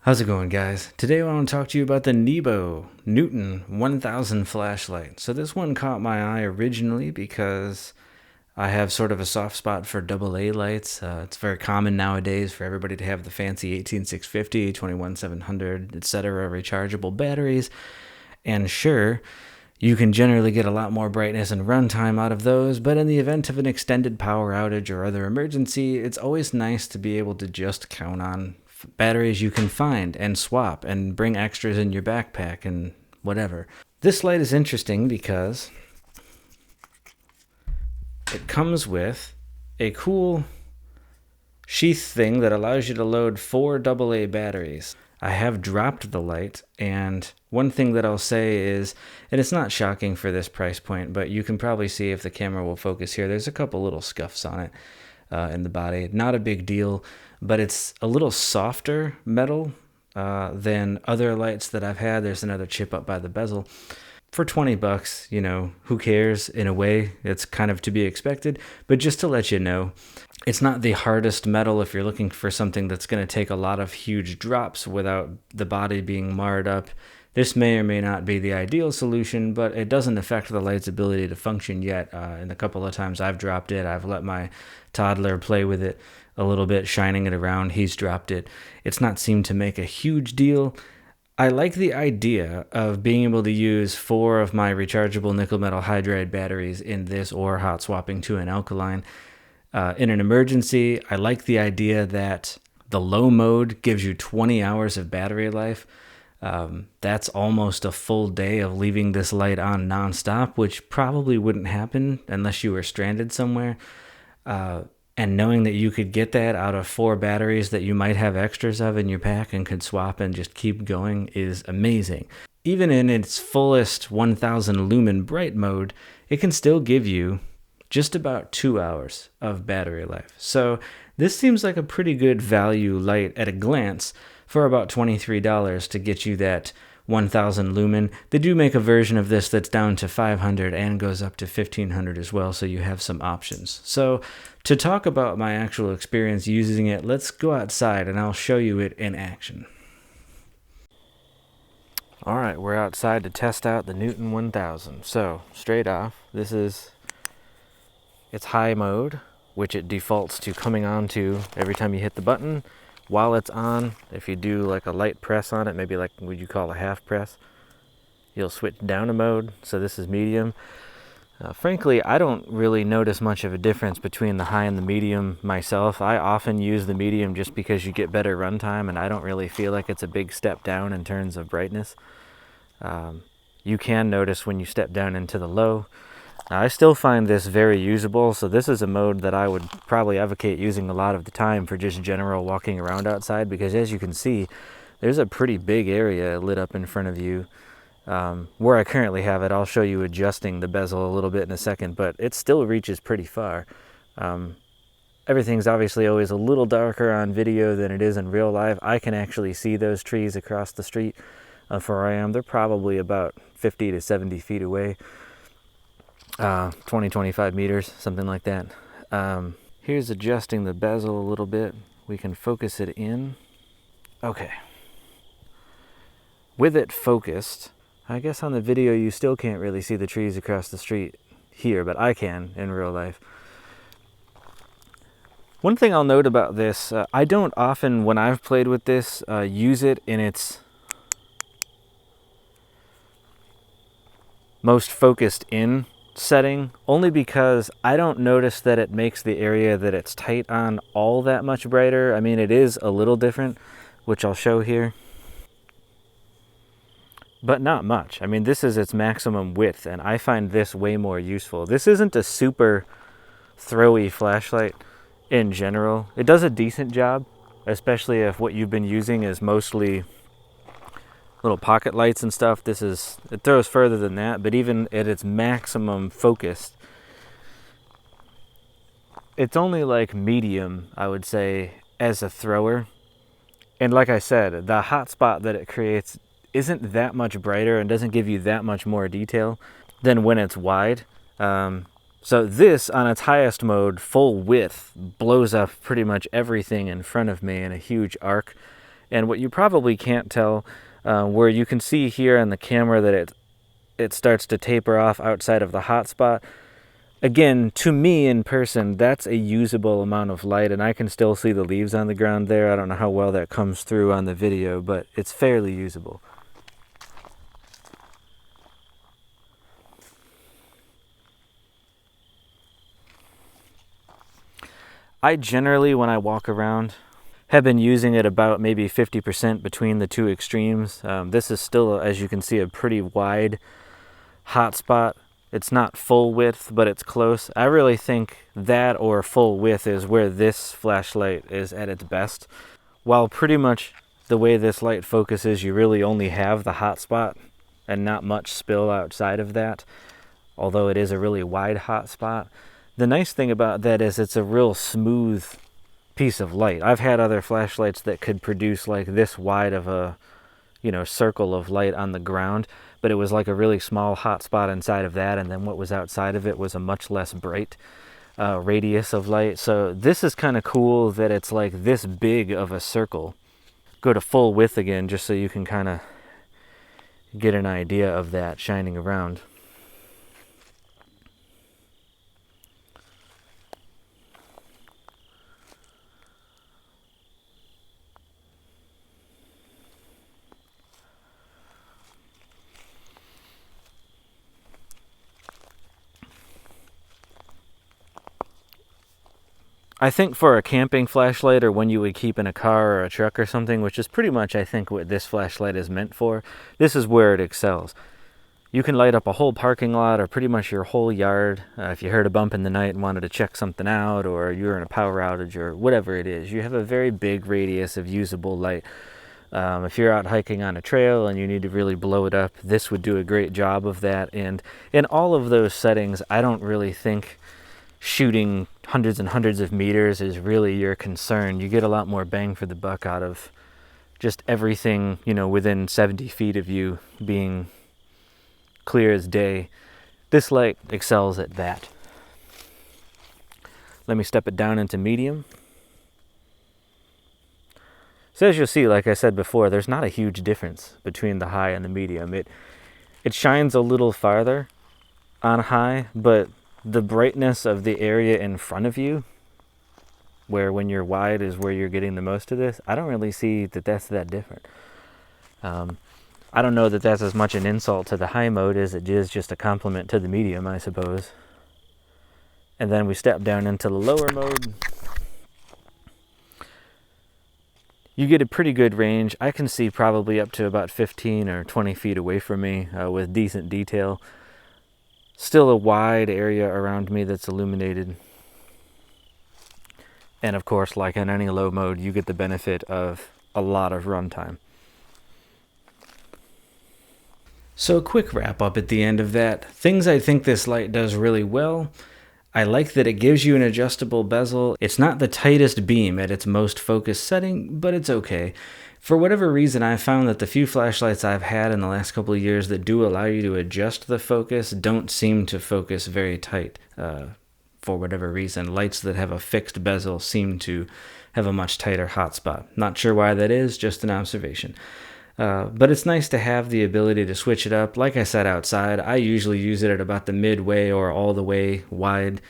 How's it going, guys? Today I want to talk to you about the Nebo Newton 1000 flashlight. So this one caught my eye originally because I have sort of a soft spot for AA lights. It's very common nowadays for everybody to have the fancy 18650, 21700, etc. rechargeable batteries. And sure, you can generally get a lot more brightness and runtime out of those, but in the event of an extended power outage or other emergency, it's always nice to be able to just count on batteries you can find and swap and bring extras in your backpack and whatever. This light is interesting because it comes with a cool sheath thing that allows you to load 4 AA batteries. I have dropped the light, and one thing that I'll say is, and it's not shocking for this price point, but you can probably see if the camera will focus here, there's a couple little scuffs on it in the body. Not a big deal, but it's a little softer metal than other lights that I've had. There's another chip up by the bezel. For 20 bucks, you know, who cares? In a way, it's kind of to be expected. But just to let you know, it's not the hardest metal if you're looking for something that's going to take a lot of huge drops without the body being marred up. This may or may not be the ideal solution, but it doesn't affect the light's ability to function yet. And a couple of times I've dropped it. I've let my toddler play with it a little bit, shining it around. He's dropped it. It's not seemed to make a huge deal. I like the idea of being able to use 4 of my rechargeable nickel metal hydride batteries in this, or hot swapping to an alkaline. In an emergency, I like the idea that the low mode gives you 20 hours of battery life. That's almost a full day of leaving this light on nonstop, which probably wouldn't happen unless you were stranded somewhere. And knowing that you could get that out of 4 batteries that you might have extras of in your pack and could swap and just keep going is amazing. Even in its fullest 1000 lumen bright mode, it can still give you just about 2 hours of battery life. So this seems like a pretty good value light at a glance for about $23 to get you that 1000 lumen. They do make a version of this that's down to 500 and goes up to 1500 as well, so you have some options. So to talk about my actual experience using it, let's go outside and I'll show you it in action. Alright, we're outside to test out the Newton 1000. So straight off, this is its high mode, which it defaults to coming on to every time you hit the button. While it's on, if you do like a light press on it, maybe like what you call a half press, you'll switch down a mode. So this is medium. Frankly, I don't really notice much of a difference between the high and the medium myself. I often use the medium just because you get better runtime, and I don't really feel like it's a big step down in terms of brightness. You can notice when you step down into the low. Now, I still find this very usable, so this is a mode that I would probably advocate using a lot of the time for just general walking around outside, because as you can see, there's a pretty big area lit up in front of you. Where I currently have it, I'll show you adjusting the bezel a little bit in a second, but it still reaches pretty far. Everything's obviously always a little darker on video than it is in real life. I can actually see those trees across the street from where I am. They're probably about 50 to 70 feet away. 20-25 meters, something like that. Here's adjusting the bezel a little bit. We can focus it in. Okay. With it focused, I guess on the video you still can't really see the trees across the street here, but I can in real life. One thing I'll note about this, I don't often, when I've played with this, use it in its most focused in setting, only because I don't notice that it makes the area that it's tight on all that much brighter. I mean, it is a little different, which I'll show here, but not much. I mean, this is its maximum width, and I find this way more useful. This isn't a super throwy flashlight in general. It does a decent job, especially if what you've been using is mostly little pocket lights and stuff. It throws further than that, but even at its maximum focus, it's only like medium, I would say, as a thrower. And like I said, the hot spot that it creates isn't that much brighter and doesn't give you that much more detail than when it's wide. So this, on its highest mode, full width, blows up pretty much everything in front of me in a huge arc. And what you probably can't tell, where you can see here on the camera that it starts to taper off outside of the hotspot. Again, to me in person, that's a usable amount of light, and I can still see the leaves on the ground there. I don't know how well that comes through on the video, but it's fairly usable. I generally, when I walk around, have been using it about maybe 50% between the two extremes. This is still, as you can see, a pretty wide hotspot. It's not full width, but it's close. I really think that or full width is where this flashlight is at its best. While pretty much the way this light focuses, you really only have the hotspot and not much spill outside of that, although it is a really wide hotspot. The nice thing about that is it's a real smooth piece of light. I've had other flashlights that could produce like this wide of a, circle of light on the ground, but it was like a really small hot spot inside of that, and then what was outside of it was a much less bright radius of light. So this is kind of cool that it's like this big of a circle. Go to full width again just so you can kind of get an idea of that shining around. I think for a camping flashlight, or one you would keep in a car or a truck or something, which is pretty much I think what this flashlight is meant for, this is where it excels. You can light up a whole parking lot or pretty much your whole yard. If you heard a bump in the night and wanted to check something out, or you're in a power outage or whatever it is, you have a very big radius of usable light. If you're out hiking on a trail and you need to really blow it up, this would do a great job of that. And in all of those settings, I don't really think shooting hundreds and hundreds of meters is really your concern. You get a lot more bang for the buck out of just everything, within 70 feet of you being clear as day. This light excels at that. Let me step it down into medium. So as you'll see, like I said before, there's not a huge difference between the high and the medium. It shines a little farther on high, but the brightness of the area in front of you, where when you're wide is where you're getting the most of this, I don't really see that that's that different. I don't know that that's as much an insult to the high mode as it is just a compliment to the medium, I suppose. And then we step down into the lower mode. You get a pretty good range. I can see probably up to about 15 or 20 feet away from me with decent detail. Still a wide area around me that's illuminated. And of course, like in any low mode, you get the benefit of a lot of runtime. So a quick wrap up at the end of that. Things I think this light does really well. I like that it gives you an adjustable bezel. It's not the tightest beam at its most focused setting, but it's okay. For whatever reason, I found that the few flashlights I've had in the last couple of years that do allow you to adjust the focus don't seem to focus very tight. For whatever reason, lights that have a fixed bezel seem to have a much tighter hotspot. Not sure why that is, just an observation. But it's nice to have the ability to switch it up. Like I said outside, I usually use it at about the midway or all the way wide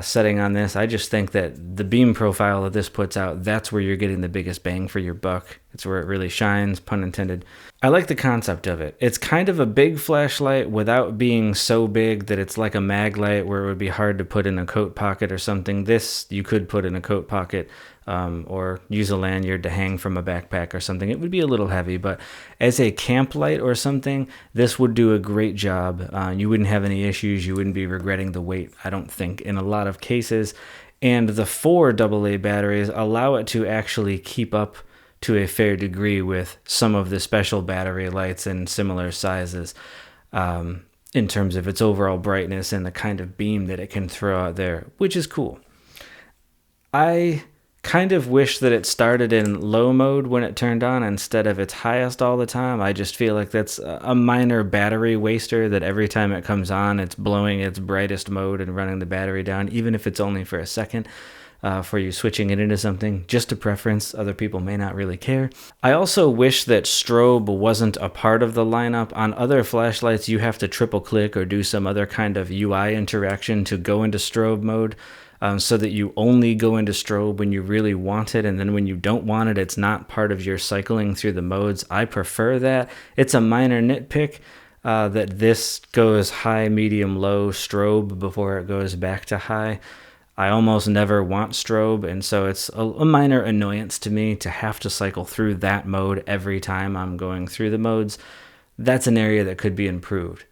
setting on this. I just think that the beam profile that this puts out, that's where you're getting the biggest bang for your buck. It's where it really shines, pun intended. I like the concept of it. It's kind of a big flashlight without being so big that it's like a mag light where it would be hard to put in a coat pocket or something. This you could put in a coat pocket. Or use a lanyard to hang from a backpack or something. It would be a little heavy, but as a camp light or something, this would do a great job. You wouldn't have any issues. You wouldn't be regretting the weight, I don't think, in a lot of cases. And the 4 AA batteries allow it to actually keep up to a fair degree with some of the special battery lights in similar sizes in terms of its overall brightness and the kind of beam that it can throw out there, which is cool. I kind of wish that it started in low mode when it turned on instead of its highest all the time. I just feel like that's a minor battery waster, that every time it comes on, it's blowing its brightest mode and running the battery down, even if it's only for a second. for you switching it into something. Just a preference. Other people may not really care. I also wish that strobe wasn't a part of the lineup. On other flashlights, you have to triple click or do some other kind of UI interaction to go into strobe mode. So that you only go into strobe when you really want it, and then when you don't want it, it's not part of your cycling through the modes. I prefer that. It's a minor nitpick that this goes high, medium, low strobe before it goes back to high. I almost never want strobe, and so it's a minor annoyance to me to have to cycle through that mode every time I'm going through the modes. That's an area that could be improved.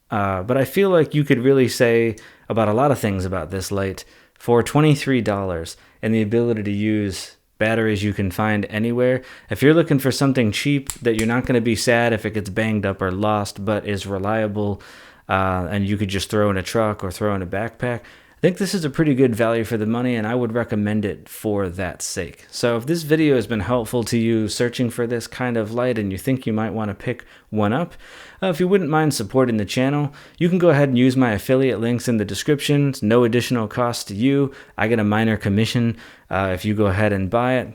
But I feel like you could really say about a lot of things about this light. For $23 and the ability to use batteries you can find anywhere, if you're looking for something cheap that you're not going to be sad if it gets banged up or lost, but is reliable, and you could just throw in a truck or throw in a backpack, I think this is a pretty good value for the money, and I would recommend it for that sake. So if this video has been helpful to you searching for this kind of light and you think you might want to pick one up, if you wouldn't mind supporting the channel, you can go ahead and use my affiliate links in the description. It's no additional cost to you. I get a minor commission if you go ahead and buy it.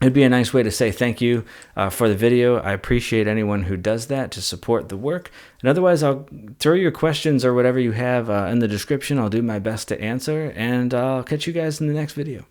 It'd be a nice way to say thank you for the video. I appreciate anyone who does that to support the work. And otherwise, I'll throw your questions or whatever you have in the description. I'll do my best to answer, and I'll catch you guys in the next video.